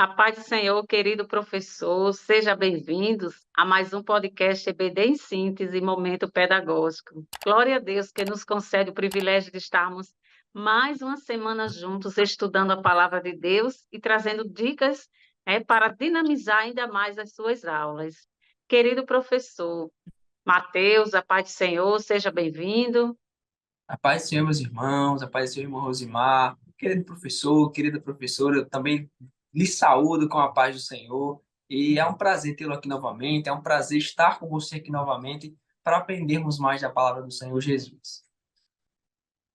A paz do Senhor, querido professor, seja bem-vindos a mais um podcast EBD em Síntese, Momento Pedagógico. Glória a Deus que nos concede o privilégio de estarmos mais uma semana juntos estudando a palavra de Deus e trazendo dicas para dinamizar ainda mais as suas aulas. Querido professor Mateus, a paz do Senhor, seja bem-vindo. A paz do Senhor, meus irmãos, a paz do Senhor, irmão Rosimar, querido professor, querida professora, eu também lhe saúdo com a paz do Senhor. E é um prazer tê-lo aqui novamente, é um prazer estar com você aqui novamente para aprendermos mais da palavra do Senhor Jesus.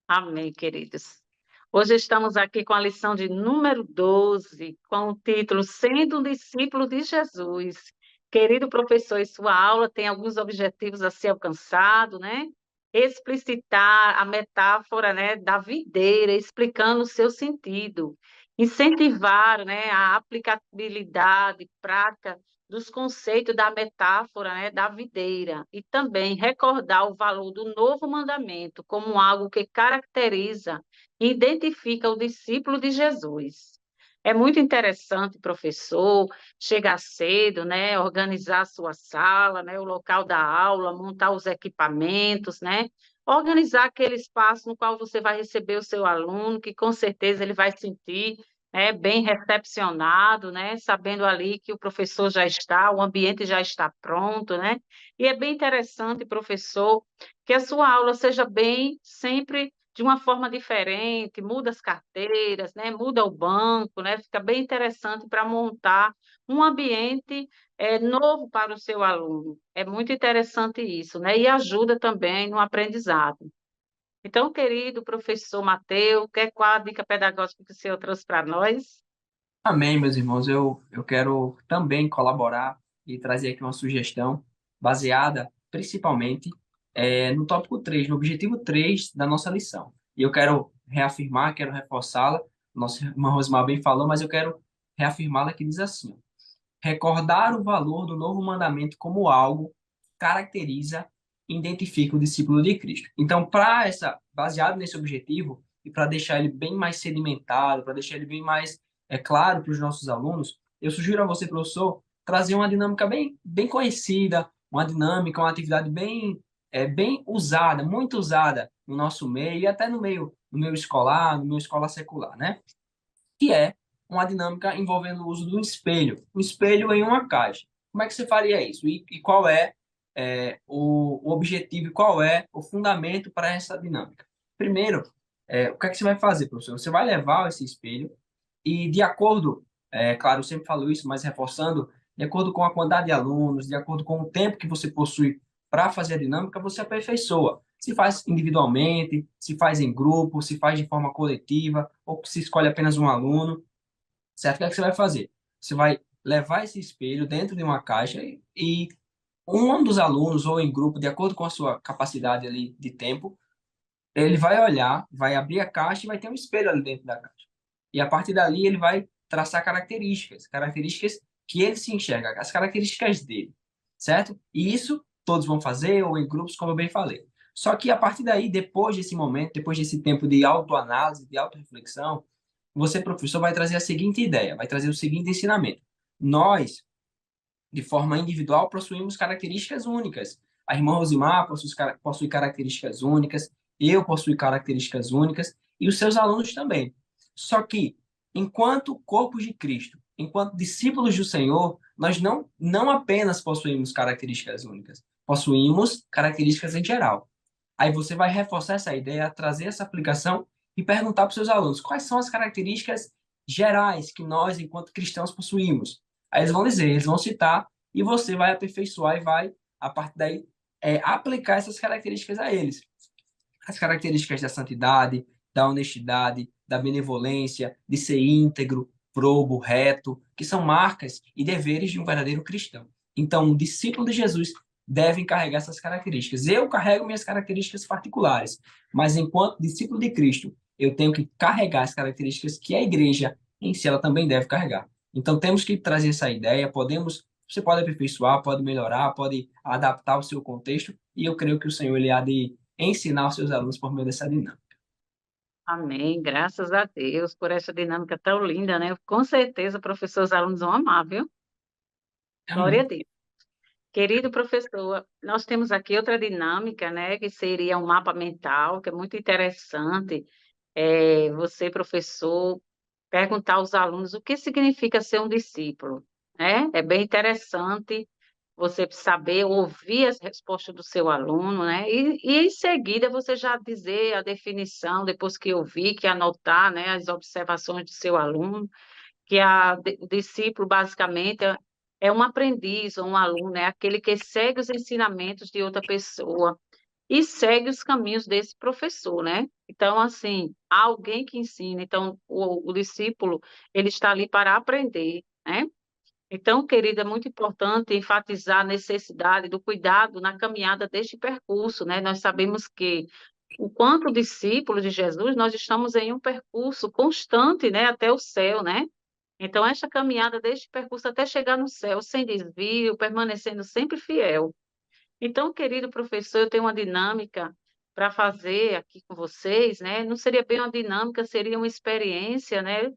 Amém, queridos. Hoje estamos aqui com a lição de número 12, com o título Sendo um discípulo de Jesus. Querido professor, em sua aula tem alguns objetivos a ser alcançado, né? Explicitar a metáfora, né, da videira, explicando o seu sentido. Incentivar, né, a aplicabilidade prática dos conceitos da metáfora, né, da videira, e também recordar o valor do novo mandamento como algo que caracteriza e identifica o discípulo de Jesus. É muito interessante, professor, chegar cedo, né, organizar a sua sala, né, o local da aula, montar os equipamentos, né, organizar aquele espaço no qual você vai receber o seu aluno, que com certeza ele vai sentir bem recepcionado, né? Sabendo ali que o professor já está, o ambiente já está pronto, né? E é bem interessante, professor, que a sua aula seja bem sempre de uma forma diferente, muda as carteiras, né? Muda o banco, né? Fica bem interessante para montar um ambiente novo para o seu aluno. É muito interessante isso, né? E ajuda também no aprendizado. Então, querido professor Mateus, qual a dica pedagógica que o senhor trouxe para nós? Amém, meus irmãos. Eu quero também colaborar e trazer aqui uma sugestão baseada principalmente no tópico 3, no objetivo 3 da nossa lição. E eu quero reafirmar, quero reforçá-la. Nosso irmão Rosmar bem falou, mas eu quero reafirmá-la que diz assim: recordar o valor do novo mandamento como algo que caracteriza e identifica o discípulo de Cristo. Então, baseado nesse objetivo e para deixar ele bem mais sedimentado, para deixar ele bem mais claro para os nossos alunos, eu sugiro a você, professor, trazer uma dinâmica bem conhecida, uma dinâmica, uma atividade bem usada, muito usada no nosso meio e até no meio escolar, no meio escola secular, né? Que é uma dinâmica envolvendo o uso do espelho, um espelho em uma caixa. Como é que você faria isso? E qual é o objetivo e qual é o fundamento para essa dinâmica? Primeiro, o que é que você vai fazer, professor? Você vai levar esse espelho e, de acordo, claro, eu sempre falo isso, mas reforçando, de acordo com a quantidade de alunos, de acordo com o tempo que você possui para fazer a dinâmica, você aperfeiçoa. Se faz individualmente, se faz em grupo, se faz de forma coletiva, ou se escolhe apenas um aluno, certo? O que é que você vai fazer? Você vai levar esse espelho dentro de uma caixa e um dos alunos, ou em grupo, de acordo com a sua capacidade ali de tempo, ele vai olhar, vai abrir a caixa e vai ter um espelho ali dentro da caixa. E a partir dali ele vai traçar características que ele se enxerga, as características dele, certo? E isso todos vão fazer, ou em grupos, como eu bem falei. Só que a partir daí, depois desse momento, depois desse tempo de autoanálise, de autorreflexão, você, professor, vai trazer a seguinte ideia, vai trazer o seguinte ensinamento. Nós, de forma individual, possuímos características únicas. A irmã Rosimar possui características únicas, eu possuo características únicas, e os seus alunos também. Só que, enquanto corpos de Cristo, enquanto discípulos do Senhor, nós não apenas possuímos características únicas, possuímos características em geral. Aí você vai reforçar essa ideia, trazer essa aplicação e perguntar para os seus alunos quais são as características gerais que nós, enquanto cristãos, possuímos. Aí eles vão dizer, eles vão citar, e você vai aperfeiçoar e vai, a partir daí, aplicar essas características a eles. As características da santidade, da honestidade, da benevolência, de ser íntegro, probo, reto, que são marcas e deveres de um verdadeiro cristão. Então, um discípulo de Jesus deve carregar essas características. Eu carrego minhas características particulares, mas enquanto discípulo de Cristo, eu tenho que carregar as características que a igreja em si ela também deve carregar. Então, temos que trazer essa ideia, você pode aperfeiçoar, pode melhorar, pode adaptar o seu contexto, e eu creio que o Senhor ele há de ensinar os seus alunos por meio dessa dinâmica. Amém. Graças a Deus por essa dinâmica tão linda, né? Com certeza, professores e alunos vão amar, viu? Glória a Amém. Deus. Querido professor, nós temos aqui outra dinâmica, né? Que seria um mapa mental, que é muito interessante. Você, professor, perguntar aos alunos o que significa ser um discípulo, né? É bem interessante você saber ouvir as respostas do seu aluno, né? E em seguida você já dizer a definição, depois que ouvir, que anotar, né, as observações do seu aluno, que o discípulo basicamente é um aprendiz ou um aluno, é aquele que segue os ensinamentos de outra pessoa e segue os caminhos desse professor, né? Então, assim, há alguém que ensina, então o discípulo, ele está ali para aprender, né? Então, querida, é muito importante enfatizar a necessidade do cuidado na caminhada deste percurso, né? Nós sabemos que, enquanto discípulos de Jesus, nós estamos em um percurso constante, né, até o céu, né? Então, esta caminhada deste percurso até chegar no céu, sem desvio, permanecendo sempre fiel. Então, querido professor, eu tenho uma dinâmica para fazer aqui com vocês, né? Não seria bem uma dinâmica, seria uma experiência, né?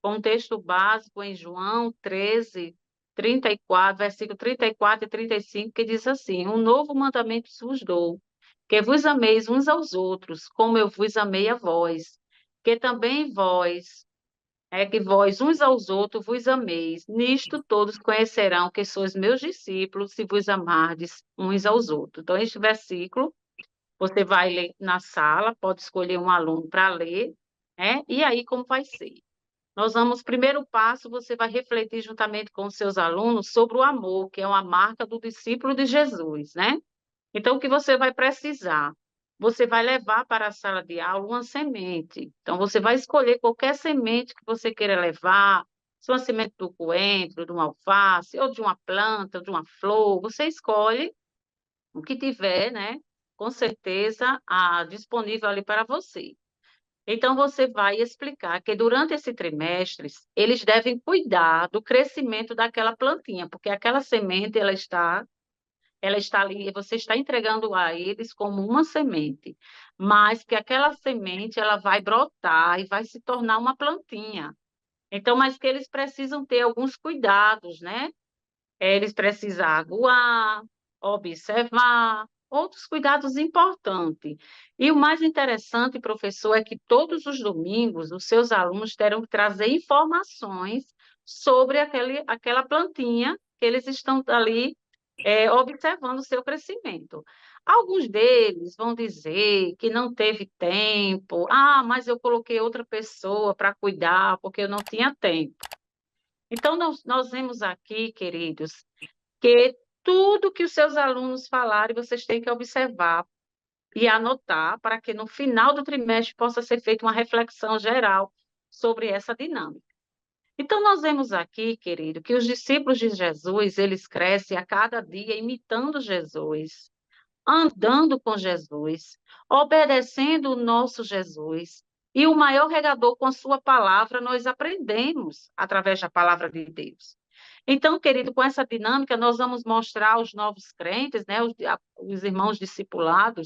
Com um texto básico em João 13, 34, versículo 34 e 35, que diz assim: Um novo mandamento vos dou, que vos ameis uns aos outros, como eu vos amei a vós, que também vós uns aos outros vos ameis. Nisto todos conhecerão que sois meus discípulos, se vos amardes uns aos outros. Então, este versículo, você vai ler na sala, pode escolher um aluno para ler, né? E aí, como vai ser? Nós vamos, primeiro passo, você vai refletir juntamente com os seus alunos sobre o amor, que é uma marca do discípulo de Jesus, né? Então, o que você vai precisar? Você vai levar para a sala de aula uma semente. Então, você vai escolher qualquer semente que você queira levar, se é uma semente do coentro, de uma alface, ou de uma planta, ou de uma flor, você escolhe o que tiver, né? Com certeza, disponível ali para você. Então, você vai explicar que durante esse trimestre, eles devem cuidar do crescimento daquela plantinha, porque aquela semente, ela está ali, você está entregando a eles como uma semente, mas que aquela semente, ela vai brotar e vai se tornar uma plantinha. Então, mas que eles precisam ter alguns cuidados, né? Eles precisam aguar, observar, outros cuidados importantes. E o mais interessante, professor, é que todos os domingos os seus alunos terão que trazer informações sobre aquela plantinha que eles estão ali observando o seu crescimento. Alguns deles vão dizer que não teve tempo, mas eu coloquei outra pessoa para cuidar porque eu não tinha tempo. Então, nós vemos aqui, queridos, que tudo que os seus alunos falarem, vocês têm que observar e anotar para que no final do trimestre possa ser feita uma reflexão geral sobre essa dinâmica. Então, nós vemos aqui, querido, que os discípulos de Jesus, eles crescem a cada dia imitando Jesus, andando com Jesus, obedecendo o nosso Jesus. E o maior regador com a sua palavra, nós aprendemos através da palavra de Deus. Então, querido, com essa dinâmica, nós vamos mostrar aos novos crentes, né, os irmãos discipulando.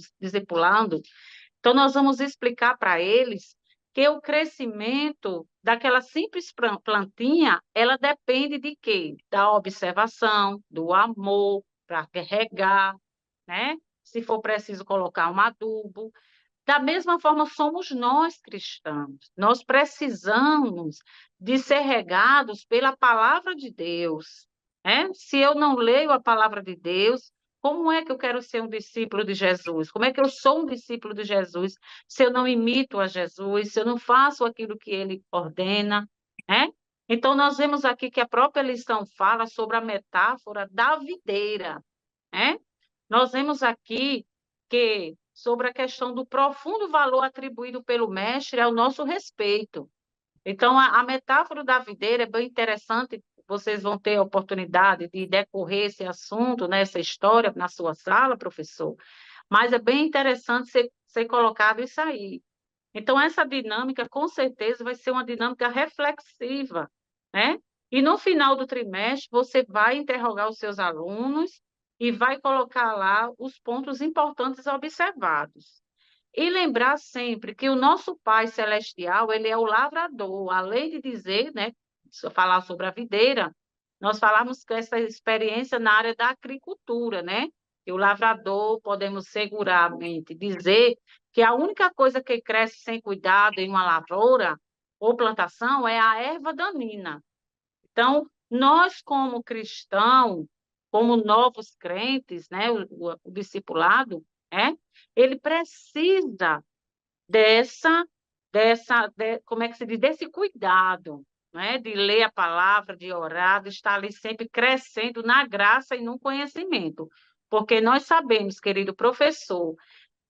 Então, nós vamos explicar para eles que o crescimento daquela simples plantinha, ela depende de quê? Da observação, do amor, para regar, né? Se for preciso colocar um adubo. Da mesma forma, somos nós cristãos. Nós precisamos de ser regados pela palavra de Deus, né? Se eu não leio a palavra de Deus, como é que eu quero ser um discípulo de Jesus? Como é que eu sou um discípulo de Jesus se eu não imito a Jesus, se eu não faço aquilo que ele ordena, né? Então, nós vemos aqui que a própria lição fala sobre a metáfora da videira, né? Nós vemos aqui que sobre a questão do profundo valor atribuído pelo mestre ao nosso respeito. Então, a metáfora da videira é bem interessante, vocês vão ter a oportunidade de decorrer esse assunto, né, essa história na sua sala, professor, mas é bem interessante ser colocado isso aí. Então, essa dinâmica, com certeza, vai ser uma dinâmica reflexiva, né? E no final do trimestre, você vai interrogar os seus alunos e vai colocar lá os pontos importantes observados. E lembrar sempre que o nosso Pai Celestial, ele é o lavrador. Além de dizer, né, falar sobre a videira, nós falamos com essa experiência na área da agricultura, né? E o lavrador, podemos seguramente dizer que a única coisa que cresce sem cuidado em uma lavoura ou plantação é a erva daninha. Então, nós como cristãos, como novos crentes, né, o discipulado, né, ele precisa como é que se diz, desse cuidado, né, de ler a palavra, de orar, de estar ali sempre crescendo na graça e no conhecimento. Porque nós sabemos, querido professor,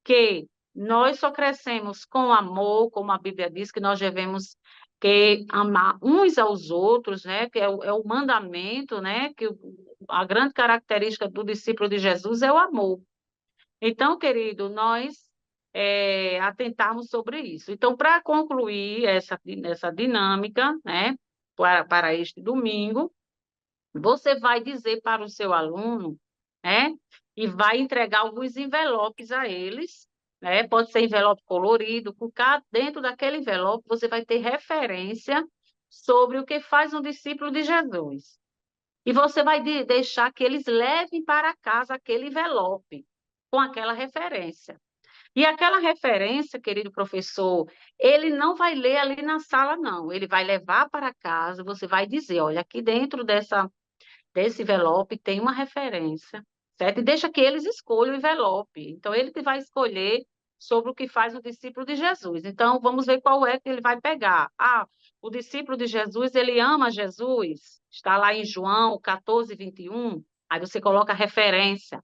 que nós só crescemos com amor, como a Bíblia diz, que nós devemos que amar uns aos outros, né? Que é o mandamento, né? A grande característica do discípulo de Jesus é o amor. Então, querido, nós atentarmos sobre isso. Então, para concluir essa dinâmica, né? Para este domingo, você vai dizer para o seu aluno, né? E vai entregar alguns envelopes a eles, né? Pode ser envelope colorido, dentro daquele envelope você vai ter referência sobre o que faz um discípulo de Jesus. E você vai deixar que eles levem para casa aquele envelope com aquela referência. E aquela referência, querido professor, ele não vai ler ali na sala, não. Ele vai levar para casa, você vai dizer, olha, aqui dentro desse envelope tem uma referência, certo? E deixa que eles escolham o envelope. Então, ele que vai escolher sobre o que faz o discípulo de Jesus. Então, vamos ver qual é que ele vai pegar. Ah, o discípulo de Jesus, ele ama Jesus. Está lá em João 14, 21. Aí você coloca a referência.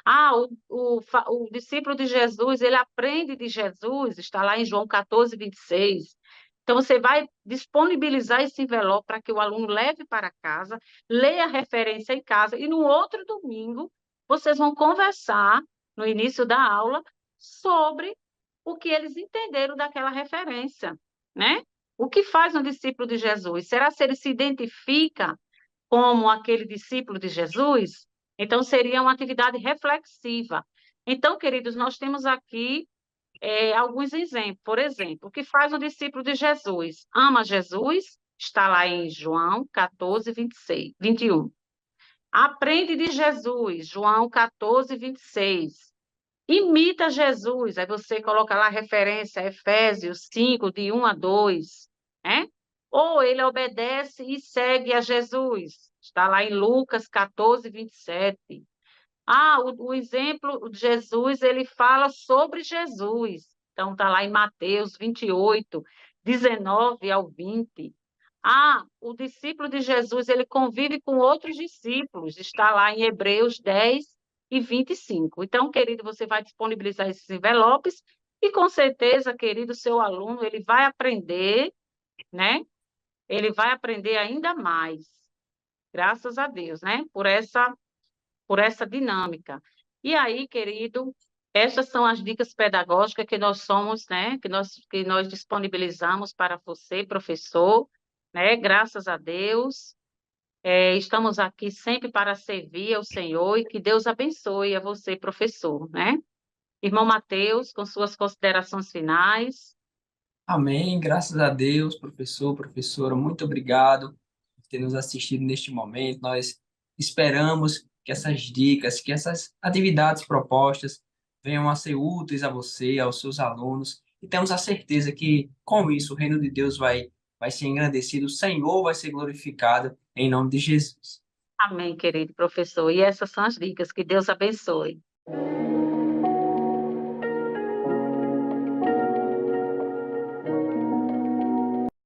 Ah, o discípulo de Jesus, ele aprende de Jesus. Está lá em João 14, 26. Então, você vai disponibilizar esse envelope para que o aluno leve para casa, leia a referência em casa, e no outro domingo, vocês vão conversar, no início da aula, sobre o que eles entenderam daquela referência, né? O que faz um discípulo de Jesus? Será se ele se identifica como aquele discípulo de Jesus? Então, seria uma atividade reflexiva. Então, queridos, nós temos aqui alguns exemplos. Por exemplo, o que faz um discípulo de Jesus? Ama Jesus, está lá em João 14, 26, 21. Aprende de Jesus, João 14, 26. Imita Jesus, aí você coloca lá a referência, Efésios 5, de 1 a 2, né? Ou ele obedece e segue a Jesus, está lá em Lucas 14, 27. Ah, o exemplo de Jesus, ele fala sobre Jesus. Então, está lá em Mateus 28, 19 ao 20. Ah, o discípulo de Jesus, ele convive com outros discípulos. Está lá em Hebreus 10 e 25. Então, querido, você vai disponibilizar esses envelopes e, com certeza, querido, seu aluno, ele vai aprender, né? Ele vai aprender ainda mais. Graças a Deus, né? Por essa dinâmica. E aí, querido, essas são as dicas pedagógicas que nós somos, né, que nós disponibilizamos para você, professor, né, graças a Deus. Estamos aqui sempre para servir ao Senhor e que Deus abençoe a você, professor, né? Irmão Mateus, com suas considerações finais. Amém. Graças a Deus, professor, professora, muito obrigado por ter nos assistido neste momento. Nós esperamos que essas dicas, que essas atividades propostas venham a ser úteis a você, aos seus alunos, e temos a certeza que com isso o reino de Deus vai ser engrandecido, o Senhor vai ser glorificado em nome de Jesus. Amém, querido professor. E essas são as dicas. Que Deus abençoe.